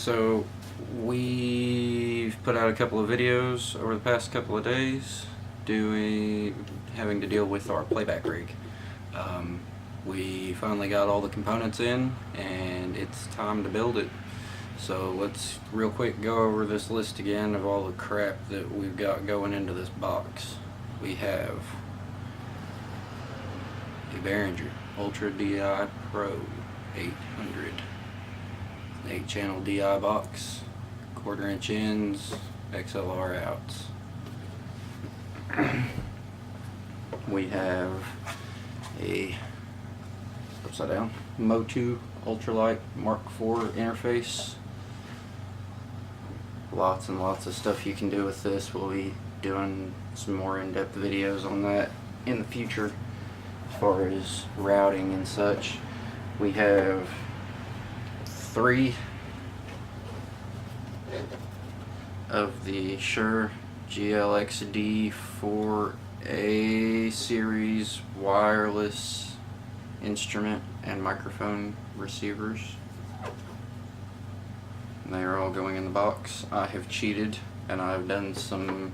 So we've put out a couple of videos over the past couple of days having to deal with our playback rig. We finally got all the components in and it's time to build it. So let's real quick go over this list again of all the crap that we've got going into this box. We have a Behringer Ultra-di Pro 800, an 8-channel DI box, 1/4 inch ins, XLR outs. We have a upside down MOTU Ultralite Mk4 interface. Lots and lots of stuff you can do with this. We'll be doing some more in-depth videos on that in the future as far as routing and such. We have 3 of the Shure GLXD 4A series wireless instrument and microphone receivers. They are all going in the box. I have cheated and I've done some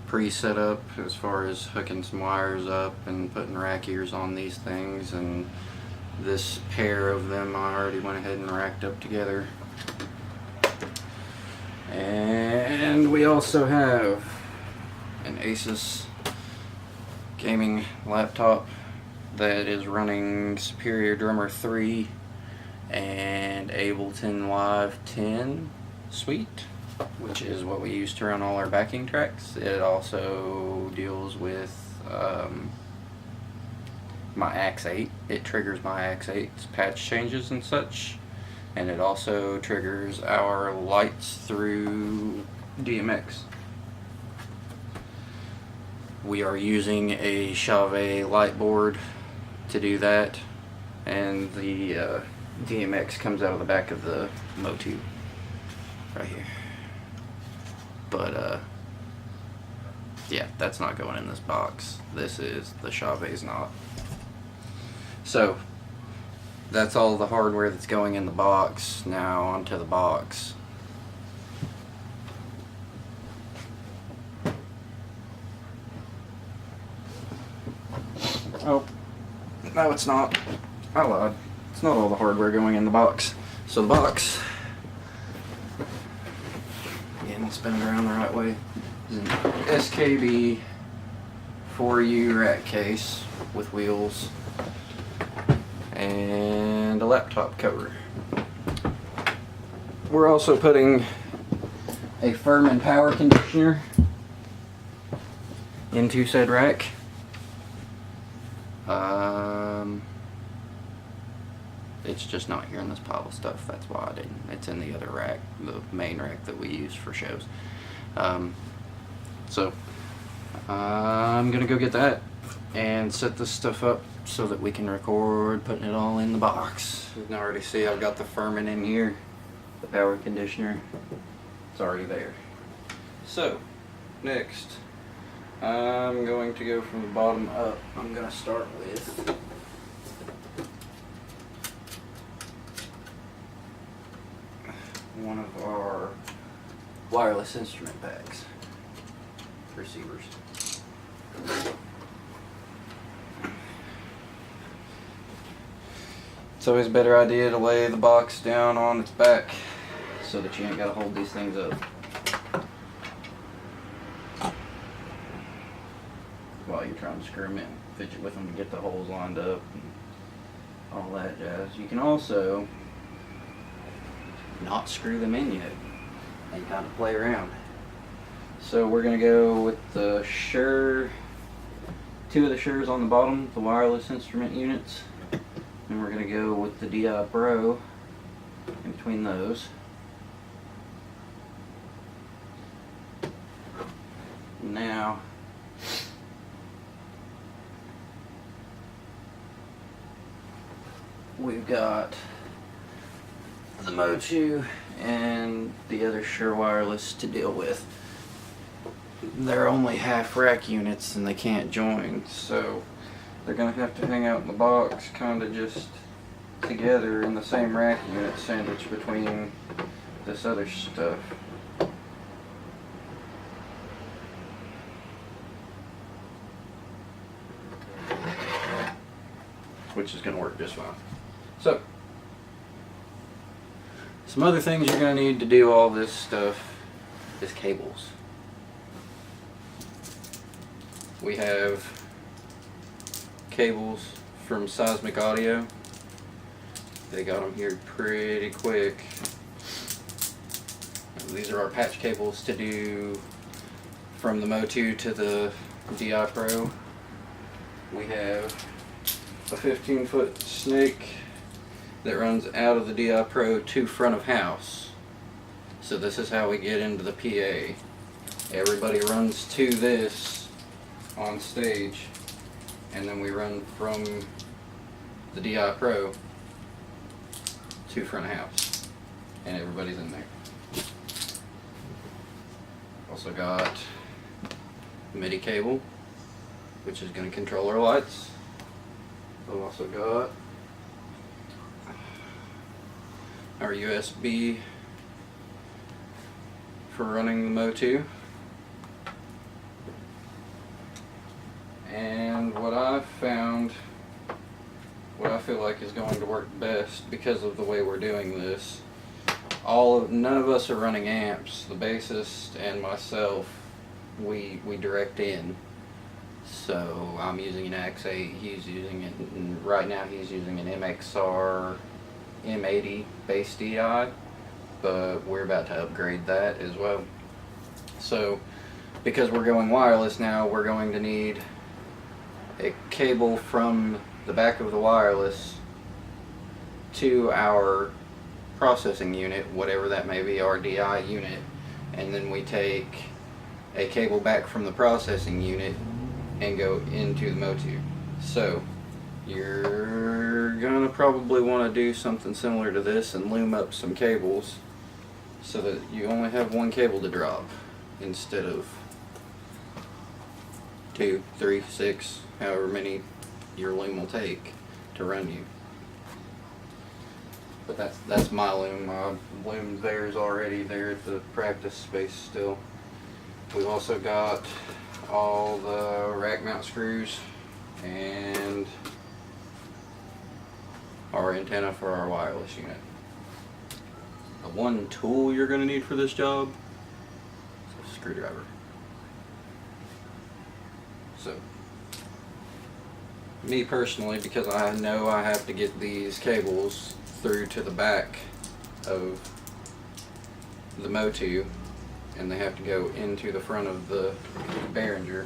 pre-setup as far as hooking some wires up and putting rack ears on these things, and this pair of them I already went ahead and racked up together. And we also have an Asus gaming laptop that is running Superior Drummer 3 and Ableton Live 10 suite, which is what we use to run all our backing tracks. It also deals with my Ax8. It triggers my Ax8's patch changes and such, and it also triggers our lights through DMX. We are using a Chave light board to do that, and the DMX comes out of the back of the MOTU right here. But yeah, that's not going in this box. This is the Chave's not. So that's all the hardware that's going in the box. Now onto the box. Oh, no, it's not. I lied. It's not all the hardware going in the box. So the box, again, spin it around the right way, is an SKB 4U rack case with wheels and a laptop cover. We're also putting a Furman power conditioner into said rack. It's just not here in this pile of stuff. That's why I didn't. It's in the other rack, the main rack that we use for shows. So I'm gonna go get that and set this stuff up so that we can record putting it all in the box. You can already see I've got the Furman in here, the power conditioner. It's already there. So next, I'm going to go from the bottom up. I'm going to start with one of our wireless instrument packs, receivers. It's always a better idea to lay the box down on its back so that you ain't got to hold these things up while you're trying to screw them in, fidget with them to get the holes lined up and all that jazz. You can also not screw them in yet and kind of play around. So we're going to go with the Shure, 2 of the Shures on the bottom, the wireless instrument units, and we're going to go with the DI Pro in between those. Now we've got the MOTU and the other Shure wireless to deal with. They're only half rack units and they can't join, so they're going to have to hang out in the box kind of just together in the same rack unit sandwiched between this other stuff. Which is going to work just fine. So, some other things you're going to need to do all this stuff is cables. We have cables from Seismic Audio. They got them here pretty quick. These are our patch cables to do from the MOTU to the DI Pro. We have a 15-foot snake that runs out of the DI Pro to front of house. So this is how we get into the PA. Everybody runs to this on stage, and then we run from the DI Pro to front of house, and everybody's in there. Also got MIDI cable, which is going to control our lights. We've also got our USB for running the MOTU. And what I've found, what I feel like is going to work best because of the way we're doing this, none of us are running amps. The bassist and myself, we direct in. So I'm using an X8, he's using it, and right now he's using an MXR M80 bass DI, but we're about to upgrade that as well. So because we're going wireless now, we're going to need a cable from the back of the wireless to our processing unit, whatever that may be, our DI unit, and then we take a cable back from the processing unit and go into the MOTU. So you're gonna probably want to do something similar to this and loom up some cables so that you only have one cable to drop instead of 2, 3, 6, however many your loom will take to run you. But that's my loom. My loom there is already there at the practice space still. We've also got all the rack mount screws and our antenna for our wireless unit. The one tool you're going to need for this job is a screwdriver. So, me personally, because I know I have to get these cables through to the back of the MOTU, and they have to go into the front of the Behringer.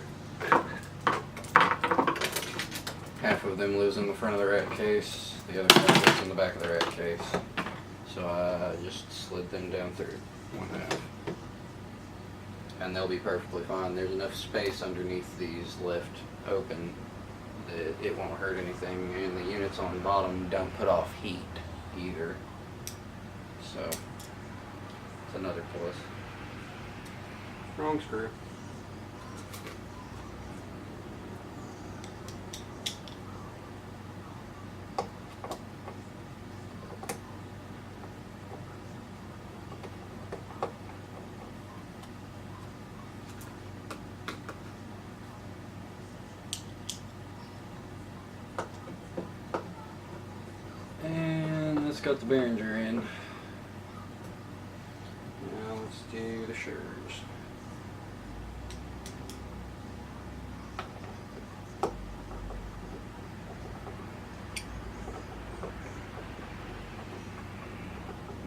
Half of them lives in the front of the rack case, the other half lives in the back of the rack case. So I just slid them down through one half. And they'll be perfectly fine. There's enough space underneath these left open that it won't hurt anything, and the units on the bottom don't put off heat either. So it's another plus. Wrong screw. And let's got the Behringer in. Now let's do the Shures.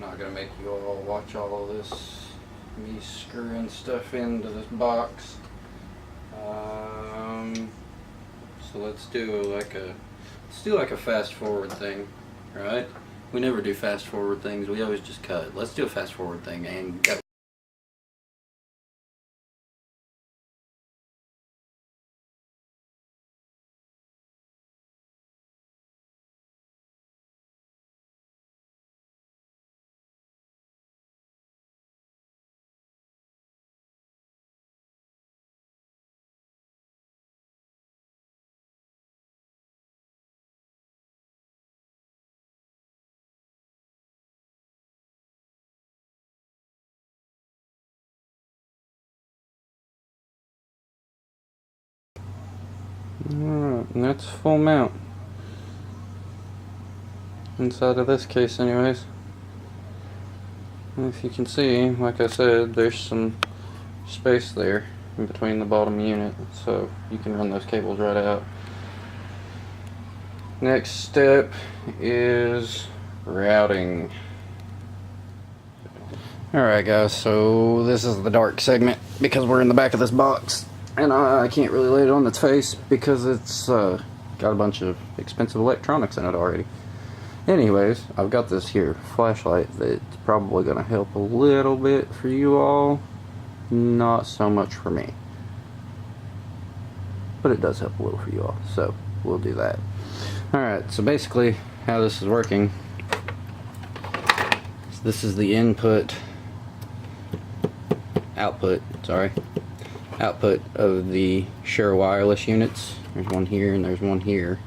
Not gonna make you all watch all of this, me screwing stuff into this box. So let's do like a fast forward thing, right? We never do fast forward things. We always just cut. Let's do a fast forward thing and go. Alright, and that's full mount. Inside of this case anyways. And if you can see, like I said, there's some space there in between the bottom unit, so you can run those cables right out. Next step is routing. Alright guys, so this is the dark segment because we're in the back of this box and I can't really lay it on its face because it's got a bunch of expensive electronics in it already. Anyways, I've got this here flashlight that's probably going to help a little bit for you all, not so much for me, but it does help a little for you all, so we'll do that. Alright, so basically how this is working, so this is the output of the Shure wireless units. There's one here and there's one here.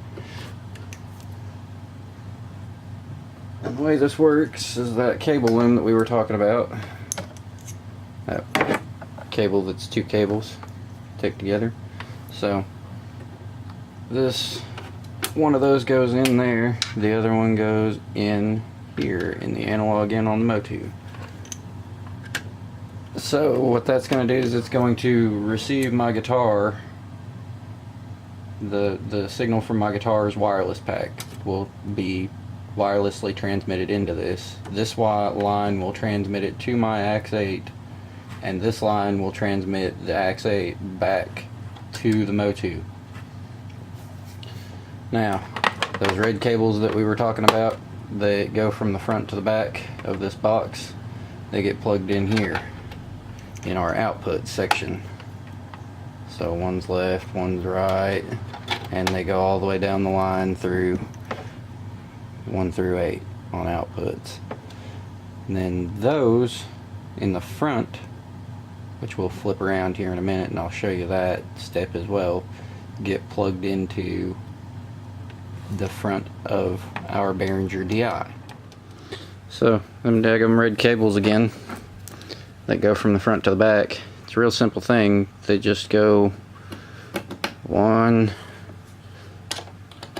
And the way this works is that cable loom that we were talking about, that cable that's two cables taped together. So this, one of those goes in there, the other one goes in here in the analog in on the MOTU. So what that's going to do is it's going to receive my guitar, the signal from my guitar's wireless pack will be wirelessly transmitted into this. This line will transmit it to my AX8, and this line will transmit the AX8 back to the MOTU. Now, those red cables that we were talking about, they go from the front to the back of this box. They get plugged in here in our output section. So one's left, one's right, and they go all the way down the line through 1 through 8 on outputs. And then those in the front, which we'll flip around here in a minute and I'll show you that step as well, get plugged into the front of our Behringer DI. So them daggum red cables again that go from the front to the back. It's a real simple thing. They just go 1,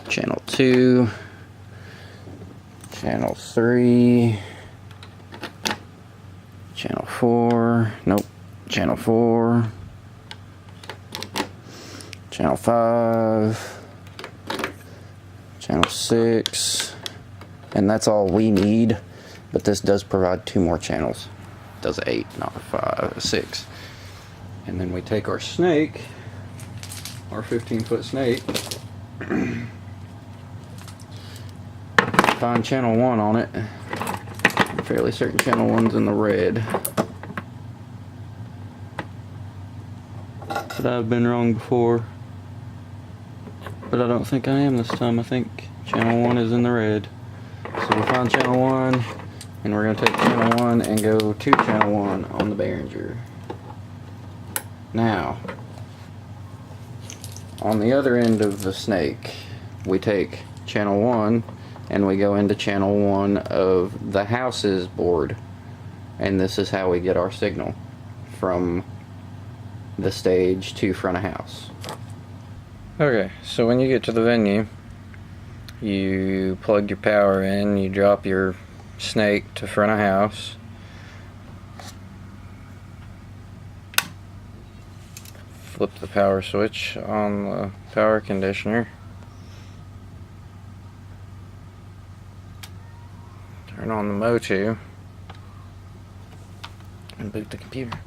channel 2, channel 3, channel 4, nope, channel 4, channel 5, channel 6, and that's all we need, but this does provide 2 more channels. It does 8, not 6. And then we take our snake, our 15-foot snake, find channel 1 on it. I'm fairly certain channel 1's in the red, but I've been wrong before, but I don't think I am this time. I think channel 1 is in the red. So we'll find channel 1, and we're going to take channel 1 and go to channel 1 on the Behringer. Now, on the other end of the snake, we take channel 1 and we go into channel 1 of the house's board, and this is how we get our signal from the stage to front of house. Okay, so when you get to the venue, you plug your power in, you drop your snake to front of house, flip the power switch on the power conditioner, turn on the MOTU, and boot the computer.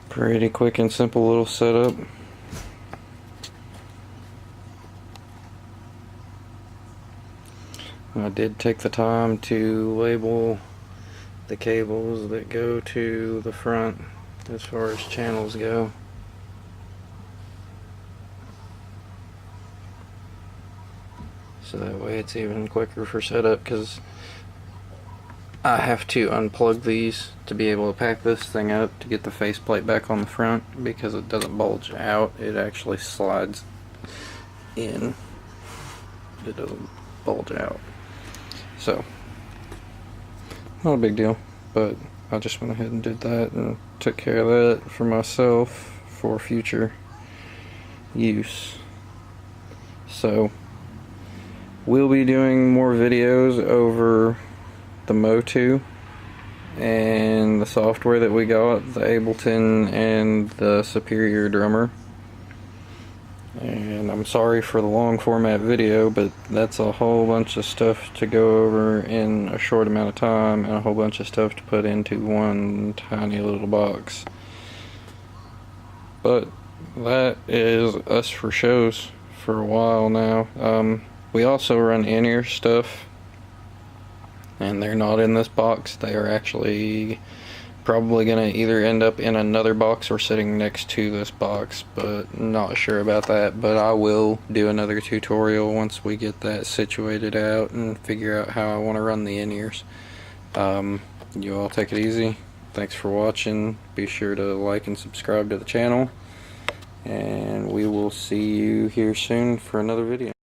Pretty quick and simple little setup. I did take the time to label the cables that go to the front as far as channels go. So that way it's even quicker for setup, because I have to unplug these to be able to pack this thing up to get the faceplate back on the front, because it doesn't bulge out, it actually slides in. It doesn't bulge out. So, not a big deal, but I just went ahead and did that and took care of that for myself for future use. So, we'll be doing more videos over the MOTU and the software that we got, the Ableton and the Superior Drummer. And I'm sorry for the long format video, but that's a whole bunch of stuff to go over in a short amount of time, and a whole bunch of stuff to put into one tiny little box. But that is us for shows for a while now. We also run in-ear stuff, and they're not in this box. They are actually probably going to either end up in another box or sitting next to this box, but not sure about that. But I will do another tutorial once we get that situated out and figure out how I want to run the in-ears. You all take it easy. Thanks for watching. Be sure to like and subscribe to the channel, and we will see you here soon for another video.